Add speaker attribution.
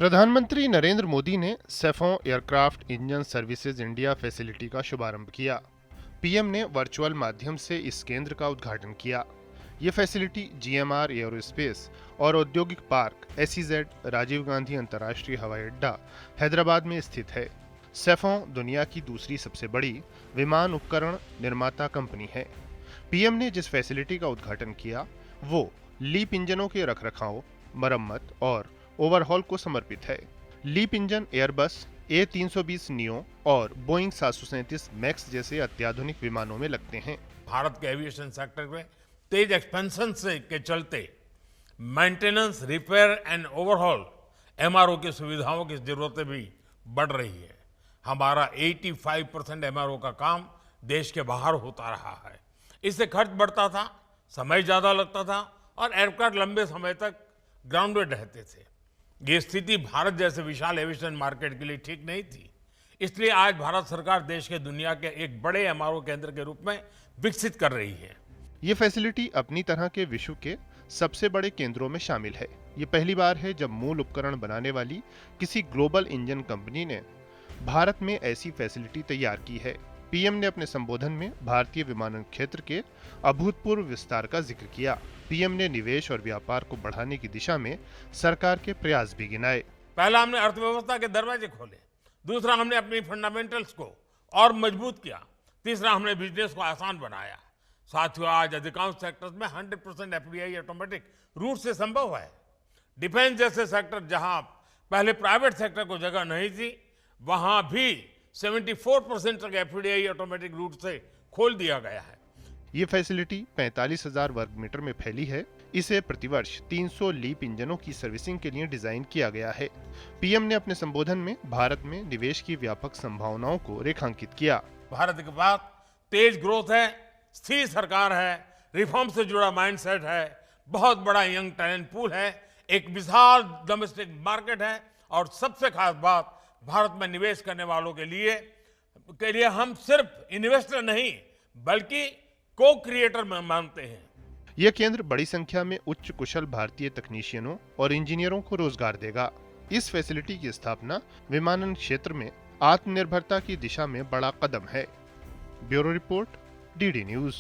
Speaker 1: प्रधानमंत्री नरेंद्र मोदी ने Safran aircraft engine services India facility का शुभारंभ किया। पीएम ने वर्चुअल माध्यम से इस केंद्र का उद्घाटन किया। ये फैसिलिटी जीएमआर एयरोस्पेस और औद्योगिक पार्क एसईजेड राजीव गांधी अंतर्राष्ट्रीय हवाई अड्डा हैदराबाद में स्थित है। सैफों दुनिया की दूसरी सबसे बड़ी विमान उपकरण निर्माता कंपनी है। पीएम ने जिस फैसिलिटी का उद्घाटन किया वो लीप इंजनों के रखरखाव, मरम्मत और ओवरहॉल को समर्पित है। LEAP engine Airbus A320 neo और बोइंग 737 मैक्स जैसे अत्याधुनिक विमानों में लगते हैं।
Speaker 2: भारत के एविएशन सेक्टर में तेज एक्सपेंशन से के चलते maintenance, repair and overhaul MRO की सुविधाओं की जरूरतें भी बढ़ रही है। हमारा 85% एमआरओ का काम देश के बाहर होता रहा है। इससे खर्च बढ़ता था, समय ज्यादा लगता था और एयरक्राफ्ट लंबे समय तक ग्राउंडेड रहते थे। ये स्थिति भारत जैसे विशाल एविएशन मार्केट के लिए ठीक नहीं थी। इसलिए आज भारत सरकार देश के दुनिया के एक बड़े एमआरओ केंद्र के रूप में विकसित कर रही है।
Speaker 1: ये फैसिलिटी अपनी तरह के विश्व के सबसे बड़े केंद्रों में शामिल है। ये पहली बार है जब मूल उपकरण बनाने वाली किसी ग्लोबल इंजन कंपनी ने भारत में ऐसी फैसिलिटी तैयार की है। पीएम ने अपने संबोधन में भारतीय विमानन क्षेत्र के अभूतपूर्व विस्तार का जिक्र किया। पीएम ने निवेश और व्यापार को बढ़ाने की दिशा में सरकार के प्रयास भी गिनाए।
Speaker 2: पहला हमने अर्थव्यवस्था के दरवाजे खोले, दूसरा हमने अपनी फंडामेंटल्स को और मजबूत किया, तीसरा हमने बिजनेस को आसान बनाया। साथियों, आज अधिकांश सेक्टर्स में 100% एफडीआई ऑटोमेटिक रूट से संभव है। डिफेंस जैसे सेक्टर जहां पहले प्राइवेट सेक्टर को जगह नहीं थी, वहां भी 74% तक एफडीआई ऑटोमेटिक रूट से खोल दिया गया है।
Speaker 1: ये फैसिलिटी 45,000 वर्ग मीटर में फैली है। इसे प्रतिवर्ष 300 लीप इंजनों की सर्विसिंग के लिए डिजाइन किया गया है। पीएम ने अपने संबोधन में भारत में निवेश की व्यापक संभावनाओं को रेखांकित किया।
Speaker 2: भारत के पास तेज ग्रोथ है, स्थिर सरकार है, रिफॉर्म से जुड़ा माइंडसेट है, बहुत बड़ा यंग टैलेंट पूल है, एक विशाल डोमेस्टिक मार्केट है और सबसे खास बात, भारत में निवेश करने वालों के लिए हम सिर्फ इन्वेस्टर नहीं बल्कि को क्रिएटर मानते हैं।
Speaker 1: यह केंद्र बड़ी संख्या में उच्च कुशल भारतीय तकनीशियनों और इंजीनियरों को रोजगार देगा। इस फैसिलिटी की स्थापना विमानन क्षेत्र में आत्मनिर्भरता की दिशा में बड़ा कदम है। Bureau report, DD news.